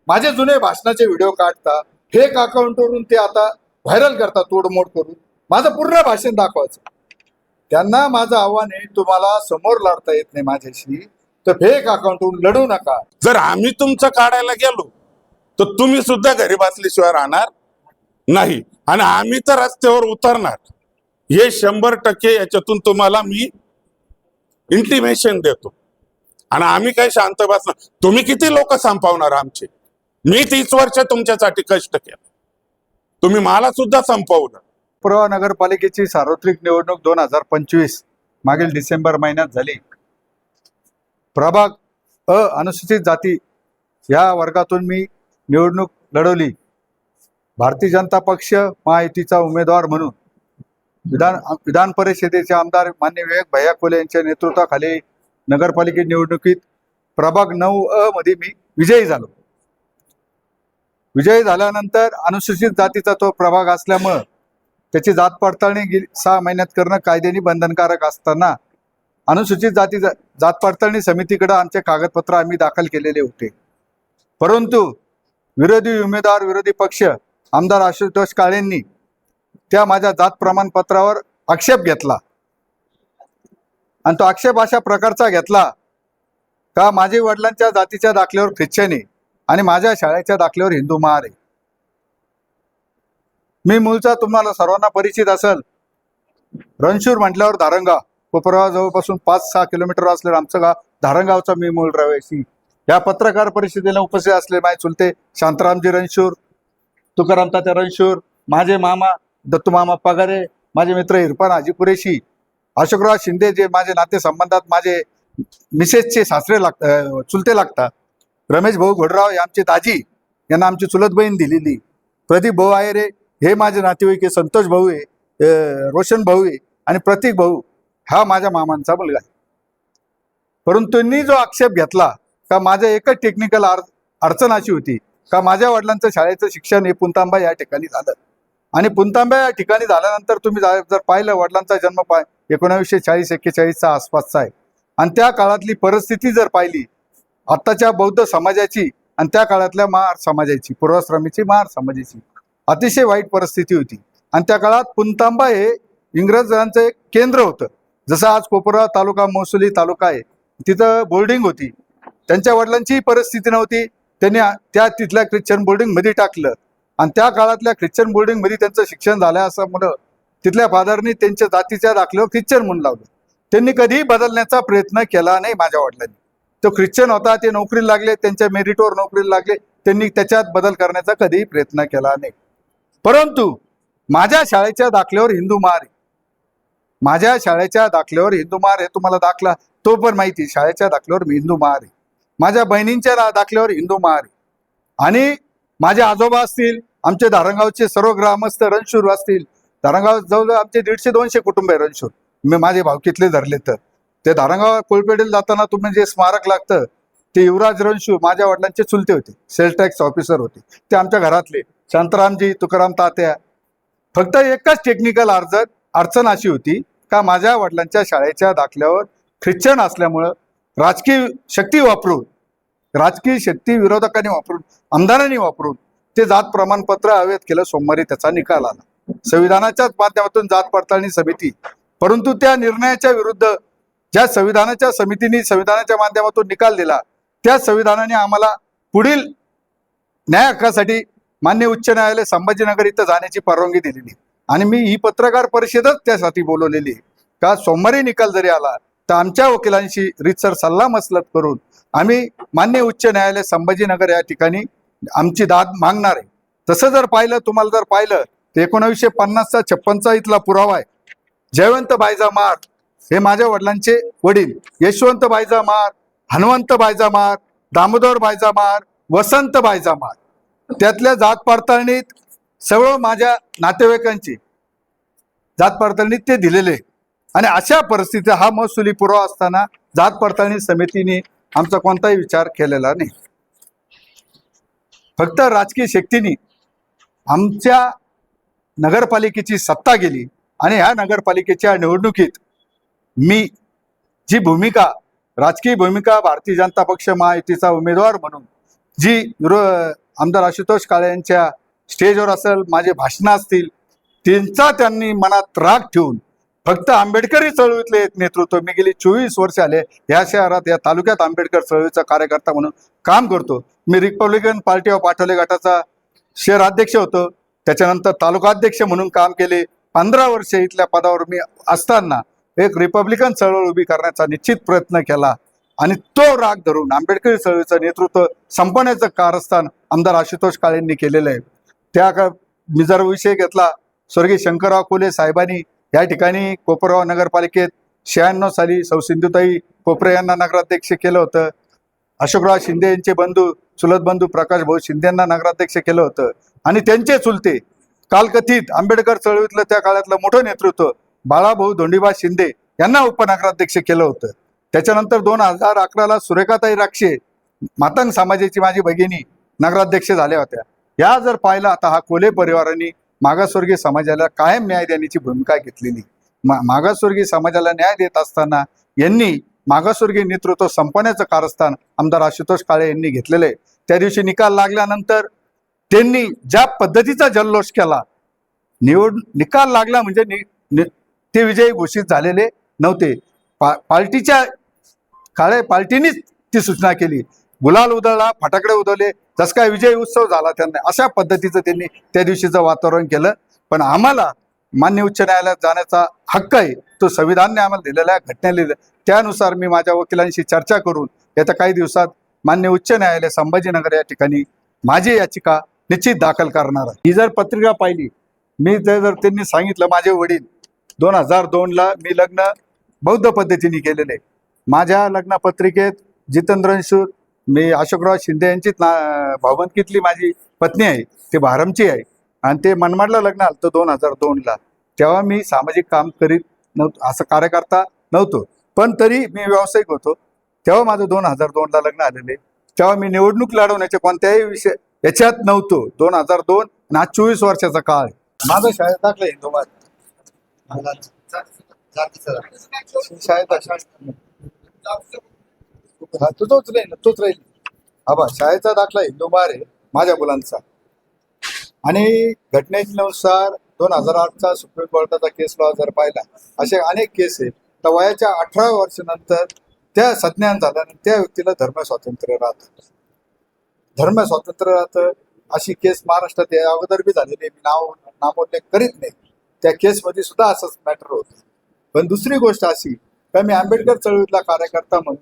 माझे जुने भाषणाचे व्हिडिओ काढता, फेक अकाउंटवरून ते आता व्हायरल करतात तोडमोड करून. माझं पूर्ण भाषण दाखवायचं. त्यांना माझं आव्हान आहे, तुम्हाला समोर लढता येत नाही माझ्याशी तर फेक अकाउंटवरून लढू नका. जर आम्ही तुमचं काढायला गेलो तर तुम्ही सुद्धा घरी बसल्याशिवाय राहणार नाही आणि आम्ही तर रस्त्यावर उतरणार, हे 100% याच्यातून तुम्हाला मी इंटिमेशन देतो. आणि आम्ही काही शांत बसणार. तुम्ही किती लोक संपवणार आमचे? मी 30 वर्ष तुमच्यासाठी कष्ट केलं, तुम्ही मला सुद्धा संपवलं. पुरावा नगरपालिकेची सार्वत्रिक निवडणूक 2025 मागील डिसेंबर महिन्यात झाली. प्रभाग अनुसूचित जाती या वर्गातून मी निवडणूक लढवली. भारतीय जनता पक्ष महायुतीचा उमेदवार म्हणून विधान परिषदेचे आमदार माननीय विवेक भैया कोले यांच्या नेतृत्वाखाली नगरपालिका निवडणुकीत प्रभाग 9 मध्ये मी विजयी झालो. विजयी झाल्यानंतर अनुसूचित जातीचा तो प्रभाग असल्यामुळं त्याची जात पडताळणी 6 महिन्यात करणं कायद्याने बंधनकारक असताना अनुसूचित जात पडताळणी समितीकडे आमचे कागदपत्र आम्ही दाखल केलेले होते. परंतु विरोधी उमेदवार विरोधी पक्ष आमदार आशुतोष काळेंनी त्या माझ्या जात प्रमाणपत्रावर आक्षेप घेतला आणि तो आक्षेप अशा प्रकारचा घेतला का माझे वडिलांच्या जातीच्या दाखल्यावर ख्रिश्चन आहे आणि माझ्या शाळेच्या दाखल्यावर हिंदू महार आहे. मी मूळचा तुम्हाला सर्वांना परिचित असेल, रणशूर म्हटल्यावर धारणगाव, कोपरगाव जवळपासून 5-6 किलोमीटर असलेलं आमचं गाव धारणगावचा मी मूळ रहिवासी. या पत्रकार परिषदेला उपस्थित असले माझे चुलते शांतारामजी रणशूर, तुकाराम तात्या रणशूर, माझे मामा दत्तू मामा पगारे, माझे मित्र इरफान हाजी कुरेशी, अशोकराव शिंदे जे माझे नाते संबंधात माझे मिसेसचे सासरे चुलते लागतात, रमेश भाऊ घोडराव आमचे दाजी, यांना आमची चुलत बहीण दिलेली, प्रदीप भाऊ आयरे हे माझे नातेवाईक आहे, संतोष भाऊ आहे, रोशन भाऊ आहे आणि प्रतीक भाऊ हा माझ्या मामांचा मुलगा आहे. परंतु त्यांनी जो आक्षेप घेतला का माझं एकच टेक्निकल अडचण अशी होती का माझ्या वडिलांचं शाळेचं शिक्षण हे पुंतांबा या ठिकाणी झालं आणि पुंतांबा या ठिकाणी झाल्यानंतर तुम्ही जर पाहिलं वडिलांचा जन्म 1940-41च्या आसपासचा आहे आणि त्या काळातली परिस्थिती जर पाहिली आत्ताच्या बौद्ध समाजाची आणि त्या काळातल्या महार समाजाची, पूर्वाश्रमीची महार समाजाची अतिशय वाईट परिस्थिती होती. आणि त्या काळात पुंतांबा हे इंग्रजांचं एक केंद्र होतं. जसं आज कोपरगाव तालुका महसुली तालुका आहे, तिथं बोर्डिंग होती. त्यांच्या वडिलांचीही परिस्थिती नव्हती, त्यांनी त्या तिथल्या ख्रिश्चन बोर्डिंगमध्ये टाकलं आणि त्या काळातल्या ख्रिश्चन बोर्डिंगमध्ये त्यांचं शिक्षण झालं असल्यामुळं तिथल्या फादरनी त्यांच्या जातीच्या दाखल्यावर ख्रिश्चन म्हणून लावलं. त्यांनी कधीही बदलण्याचा प्रयत्न केला नाही. माझ्या वडिलांनी तो ख्रिश्चन होता, ते नोकरीला लागले, त्यांच्या मेरिटवर नोकरीला लागले, त्यांनी त्याच्यात बदल करण्याचा कधीही प्रयत्न केला नाही. परंतु माझ्या शाळेच्या दाखल्यावर हिंदू महार आहे, माझ्या शाळेच्या दाखल्यावर हिंदू महार आहे. तुम्हाला दाखला तो पण माहिती, शाळेच्या दाखल्यावर हिंदू महार आहे, माझ्या बहिणींच्या दाखल्यावर हिंदू महार आहे आणि माझे आजोबा असतील, आमचे धारणगावचे सर्व ग्रामस्थ रणशूर असतील, धारणगाव जवळ आमचे 150-200 कुटुंब आहे रणशूर, मी माझे भावकीतले धरले तर. ते धारणगाव कोळपेडीला जाताना तुम्ही जे स्मारक लागतं ते युवराज रणशूर माझ्या वडिलांचे चुलते होते, सेल टॅक्स ऑफिसर होते, ते आमच्या घरातले शांतारामजी, तुकाराम तात्या. फक्त एकच टेक्निकल अडचण अशी होती का माझ्या वडिलांच्या शाळेच्या दाखल्यावर ख्रिश्चन असल्यामुळं राजकीय शक्ती विरोधकांनी वापरून, आमदारांनी वापरून ते जात प्रमाणपत्र अवैध केलं. सोमवारी त्याचा निकाल आला संविधानाच्याच माध्यमातून जात पडताळणी समिती. परंतु त्या निर्णयाच्या विरुद्ध ज्या संविधानाच्या समितीने संविधानाच्या माध्यमातून निकाल दिला त्या संविधानाने आम्हाला पुढील न्याय हक्कासाठी मान्य उच्च न्यायालय संभाजीनगर इथं जाण्याची परवानगी दिलेली आणि मी ही पत्रकार परिषदच त्यासाठी बोलवलेली का सोमवारी निकाल जरी आला तर आमच्या वकिलांशी रीतसर सल्ला मसलत करून आम्ही मान्य उच्च न्यायालय संभाजीनगर या ठिकाणी आमची दाद मागणार आहे. तसं जर पाहिलं, तुम्हाला जर पाहिलं तर 1950चा 56चा इथला पुरावा आहे. जयवंत बायजा महार हे माझ्या वडिलांचे वडील, यशवंत बायजा महार, हनुमंत बायजा महार, दामोदर बायजा महार, वसंत बायजा महार, त्यातल्या जात पडताळणीत सर्व माझ्या नातेवाईकांची जात पडताळणीत ते दिलेले. आणि अशा परिस्थितीत हा महसुली पुरावा असताना जात पडताळणी समितीने आमचा कोणताही विचार केलेला नाही. फक्त राजकीय शक्तीने आमच्या नगरपालिकेची सत्ता गेली आणि ह्या नगरपालिकेच्या निवडणुकीत मी जी भूमिका, राजकीय भूमिका भारतीय जनता पक्ष महायुतीचा उमेदवार म्हणून जी आमदार आशुतोष काळे यांच्या स्टेजवर असेल, माझे भाषणं असतील, त्यांचा त्यांनी मनात राग ठेवून फक्त आंबेडकरी चळवळीतले एक नेतृत्व, मी गेली 24 वर्ष आले या शहरात, या तालुक्यात आंबेडकर चळवळीचा कार्यकर्ता म्हणून काम करतो. मी रिपब्लिकन पार्टी ऑफ आठवले गटाचा शहर अध्यक्ष होतो, त्याच्यानंतर तालुका अध्यक्ष म्हणून काम केले. 15 वर्ष इथल्या पदावर मी असताना एक रिपब्लिकन चळवळ उभी करण्याचा निश्चित प्रयत्न केला आणि तो राग धरून आंबेडकरी चळवळीचं नेतृत्व संपवण्याचं कारस्थान आमदार आशुतोष काळेंनी केलेलं आहे. मी जर विषय घेतला, स्वर्गीय शंकरराव कोल्हे साहेबांनी या ठिकाणी कोपरगाव नगरपालिकेत 96 साली सौ सिंधुताई कोपरे यांना नगराध्यक्ष केलं होतं. अशोकराव शिंदे यांचे बंधू, चुलत बंधू प्रकाश भाऊ शिंदे यांना नगराध्यक्ष केलं होतं आणि त्यांचे चुलते कालकथित आंबेडकर चळवळीतलं त्या काळातलं मोठं नेतृत्व बाळाभाऊ धोंडीबा शिंदे यांना उपनगराध्यक्ष केलं होतं. त्याच्यानंतर 2011ला सुरेखाताई राक्षे मातंग समाजाची माझी भगिनी नगराध्यक्ष झाल्या होत्या. या जर पाहिलं, आता हा कोल्हे परिवारांनी मागासवर्गीय समाजाला कायम न्याय देण्याची भूमिका घेतलेली. मागासवर्गीय समाजाला न्याय देत असताना यांनी मागासवर्गीय नेतृत्व संपवण्याचं कारस्थान आमदार आशुतोष काळे यांनी घेतलेलं आहे. त्या दिवशी निकाल लागल्यानंतर त्यांनी ज्या पद्धतीचा जल्लोष केला, निकाल लागला म्हणजे ते विजयी घोषित झालेले नव्हते. पार्टीनीच ती सूचना केली, गुलाल उधळला, फटाकडे उधळले, जस काय विजय उत्सव झाला त्यांना, अशा पद्धतीचं त्यांनी त्या दिवशीचं वातावरण केलं. पण आम्हाला मान्य उच्च न्यायालयात जाण्याचा हक्क आहे, तो संविधानाने आम्हाला दिलेला आहे, घटना लिहिलं. त्यानुसार मी माझ्या वकिलांशी चर्चा करून येत्या काही दिवसात मान्य उच्च न्यायालय संभाजीनगर या ठिकाणी माझी याचिका निश्चित दाखल करणार आहे. ही जर पत्रिका पाहिली, मी जर त्यांनी सांगितलं, माझे वडील 2002ला मी लग्न बौद्ध पद्धतीने केलेले. माझ्या लग्न पत्रिकेत जितेंद्र रणशूर, मी अशोकराव शिंदे यांचीच भावबंदकीतली माझी पत्नी आहे, ते भारमची आहे आणि ते मनमाडला लग्न आलं होतं 2002ला. तेव्हा मी सामाजिक काम करीत नव्हतो, असं कार्यकर्ता नव्हतो, पण तरी मी व्यावसायिक होतो. तेव्हा माझं 2002ला लग्न आलेले. तेव्हा मी निवडणूक लढवण्याचे कोणत्याही विषय याच्यात नव्हतो. 2002 आणि आज 24 वर्षाचा काळ आहे. माझं शाळेत दाखलं हिंदू तोच राहील. हा शाळेचा दाखला हिंदुमार आहे माझ्या मुलांचा. आणि घटनेनुसार 2008चा सुप्रीम कोर्टाचा केस लॉ जर पाहिला, असे अनेक केस आहेत. तर वयाच्या 18 वर्षानंतर त्या संज्ञान झाल्यानंतर त्या व्यक्तीला धर्म स्वातंत्र्य राहतं. अशी केस महाराष्ट्रात या अगोदर बी झालेली आहे. मी नामोल्लेख करीत नाही. त्या केसमध्ये सुद्धा असंच मॅटर होतं. पण दुसरी गोष्ट अशी का मी आंबेडकर चळवळीतला कार्यकर्ता म्हणून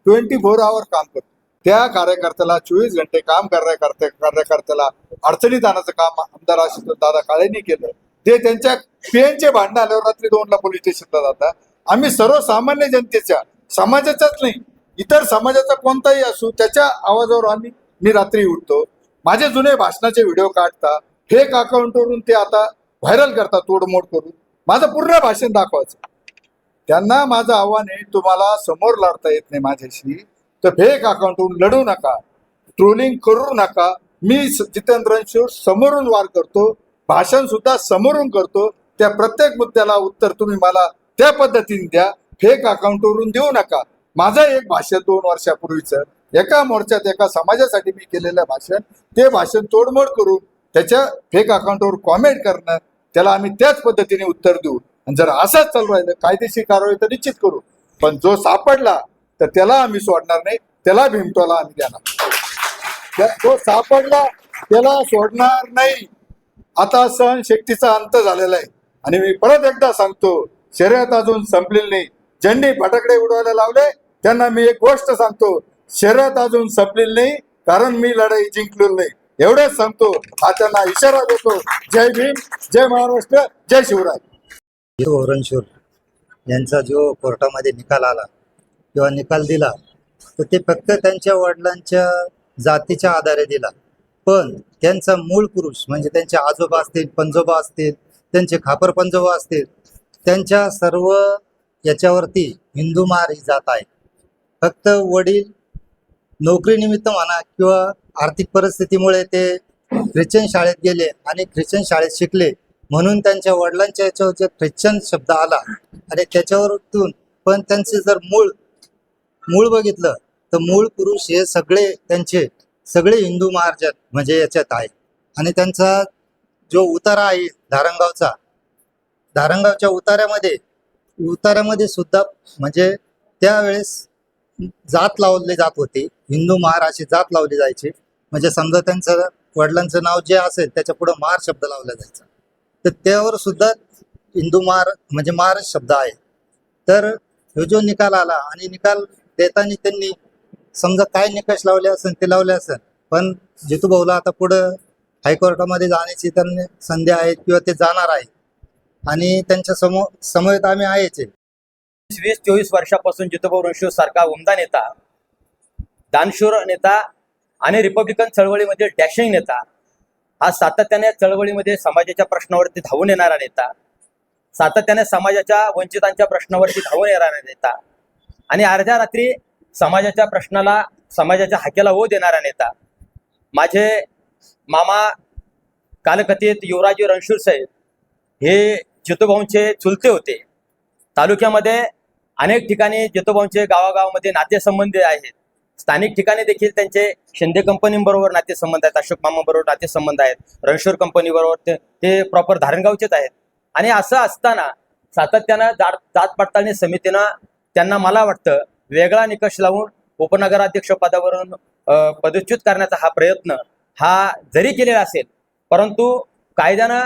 24 आवर काम करतो. त्या कार्यकर्त्याला 24 घंटे काम कार्यकर्त्याला अडचणीत आणण्याचं काम आमदार आशुतोष दादा काळेंनी केलं. ते त्यांच्या पीएनचे भांडणं आल्यावर रात्री 2ला पोलीस स्टेशनला जातात. आम्ही सर्वसामान्य जनतेच्या, समाजाचाच नाही, इतर समाजाचा कोणताही असू, त्याच्या आवाजावर मी रात्री उठतो. माझे जुने भाषणाचे व्हिडिओ काढता, फेक अकाउंटवरून ते आता व्हायरल करतात तोडमोड करून. माझं पूर्ण भाषण दाखवायचं. त्यांना माझं आव्हान आहे, तुम्हाला समोर लढता येत नाही माझ्याशी, तर फेक अकाउंटवरून लढू नका, ट्रोलिंग करू नका. मी जितेंद्र रणशूर समोरून वार करतो, भाषण सुद्धा समोरून करतो. त्या प्रत्येक मुद्द्याला उत्तर तुम्ही मला त्या पद्धतीने द्या, फेक अकाउंटवरून देऊ नका. माझं एक भाषण 2 वर्षापूर्वीचं एका मोर्चात एका समाजासाठी मी केलेलं भाषण, ते भाषण तोडमोड करून त्याच्या फेक अकाउंटवर कॉमेंट करणं, त्याला आम्ही त्याच पद्धतीने उत्तर देऊ. आणि जर असंच चालू राहिलं, कायदेशीर कारवाई तर निश्चित करू. पण जो सापडला तर त्याला आम्ही सोडणार नाही, त्याला भिमटोला आम्ही देणार. जो सापडला त्याला सोडणार नाही. आता सहनशक्तीचा अंत झालेला आहे. आणि मी परत एकदा सांगतो, शर्यत अजून संपलेली नाही. ज्यांनी फटाकडे उडवायला लावले त्यांना मी एक गोष्ट सांगतो, शर्यत अजून संपलेली नाही, कारण मी लढाई जिंकलेली नाही. एवढंच सांगतो. हा त्यांना इशारा देतो. जय भीम, जय महाराष्ट्र, जय शिवराय. रणशूर यांचा जो कोर्टामध्ये निकाल आला किंवा निकाल दिला, तर ते फक्त त्यांच्या वडिलांच्या जातीच्या आधारे दिला. पण त्यांचा मूळ पुरुष म्हणजे त्यांचे आजोबा असतील, पंजोबा असतील, त्यांचे खापर पंजोबा असतील, त्यांच्या सर्व याच्यावरती हिंदू महार ही जात आहे. फक्त वडील नोकरीनिमित्त म्हणा किंवा आर्थिक परिस्थितीमुळे ते ख्रिश्चन शाळेत गेले आणि ख्रिश्चन शाळेत शिकले, म्हणून त्यांच्या वडिलांच्या याच्यावर जे ख्रिश्चन शब्द आला आणि त्याच्यावरून पण त्यांचे जर मूळ बघितलं तर मूळ पुरुष हे सगळे त्यांचे सगळे हिंदू महाराजात म्हणजे याच्यात आहे. आणि त्यांचा जो उतारा आहे धारणगावच्या उतार्यामध्ये सुद्धा म्हणजे त्यावेळेस जात लावले जात होते. हिंदू महार अशी जात लावली जायची. म्हणजे समजा त्यांचं वडिलांचं नाव जे असेल त्याच्या पुढे महार शब्द लावला जायचा. तर त्यावर सुद्धा हिंदू महार म्हणजे महारच शब्द आहे. तर ह्यो जो निकाल आला आणि निकाल देताना त्यांनी समजा काय निकष लावले असेल ते लावले असेल, पण जितूभाऊला आता पुढं हायकोर्टामध्ये जाण्याची त्यांनी संधी आहे किंवा ते जाणार आहे आणि त्यांच्या समवेत आम्ही आहेच. 20-24 वर्षापासून जितूभाऊ रणशूर सारखा उमदा नेता, दानशूर नेता आणि रिपब्लिकन चळवळीमध्ये डॅशिंग नेता, हा सातत्याने चळवळीमध्ये समाजाच्या प्रश्नावरती धावून येणारा नेता, सातत्याने समाजाच्या वंचितांच्या प्रश्नावरती धावून येणारा नेता आणि अर्ध्या रात्री समाजाच्या प्रश्नाला समाजाच्या हाकेला ओ देणारा नेता, माझे मामा कालकथित युवराजी रणशूर साहेब हे जितूभाऊंचे चुलते होते. तालुक्यामध्ये अनेक ठिकाणी जितूभाऊंचे गावागावामध्ये नातेसंबंध आहेत. स्थानिक ठिकाणी देखील त्यांचे शिंदे कंपनीबरोबर नातेसंबंध आहेत, अशोक मामाबरोबर नातेसंबंध आहेत, रणशूर कंपनीबरोबर ते प्रॉपर धारणगावचेच आहेत. आणि असं असताना सातत्यानं जात पडताळणी समितीनं त्यांना मला वाटतं वेगळा निकष लावून उपनगराध्यक्ष पदावरून पदच्युत करण्याचा हा प्रयत्न हा जरी केलेला असेल, परंतु कायद्यानं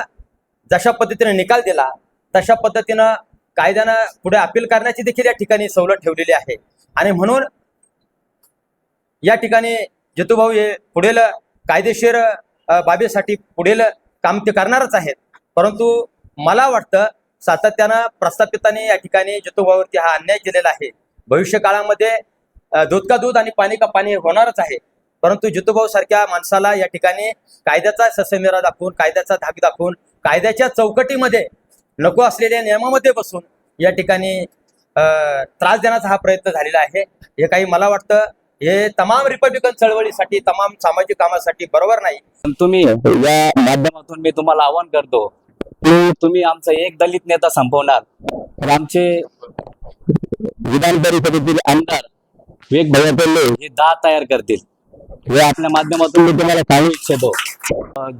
जशा पद्धतीने निकाल दिला तशा पद्धतीनं कायद्यानं पुढे अपील करण्याची देखील या ठिकाणी सवलत ठेवलेली आहे. आणि म्हणून या ठिकाणी जितूभाऊ हे पुढील कायदेशीर बाबीसाठी पुढील काम ते करणारच आहेत. परंतु मला वाटतं सातत्यानं प्रस्थापितांनी या ठिकाणी जितूभाऊवरती हा अन्याय केलेला आहे. भविष्य काळामध्ये दूध का दूध आणि पाणी का पाणी होणारच आहे. परंतु जितूभाऊ सारख्या माणसाला या ठिकाणी कायद्याचा ससेमिरा दाखवून, कायद्याचा धाक दाखवून, कायद्याच्या चौकटीमध्ये नको असलेल्या नियमामध्ये बसून या ठिकाणी त्रास देण्याचा हा प्रयत्न झालेला आहे. हे काही मला वाटतं हे तमाम रिपब्लिकन चळवळीसाठी, तमाम सामाजिक कामासाठी बरोबर नाही. तुम्ही या माध्यमातून मी तुम्हाला आवाहन करतो की तुम्ही आमचा एक दलित नेता संपवणार तर आमचे विधान परिषदेतील आमदार विवेक भैया कोल्हे हे 10 तयार करतील. हे आपल्या माध्यमातून मी तुम्हाला सांगू इच्छितो.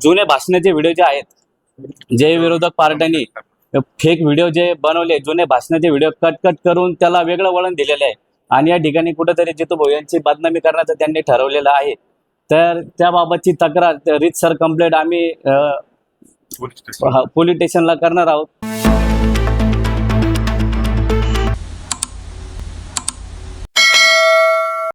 जुने भाषणाचे व्हिडिओ जे आहेत, जे विरोधक पार्ट्यांनी फेक व्हिडिओ जे बनवले, जुने भाषणाचे व्हिडिओ कट करून त्याला वेगळं वळण दिलेलं आहे आणि या ठिकाणी कुठेतरी जितूभाऊ यांची बदनामी करण्याचं त्यांनी ठरवलेलं आहे. तर त्याबाबतची तक्रार रीतसर कंप्लेंट आम्ही पोलीस स्टेशनला करणार आहोत.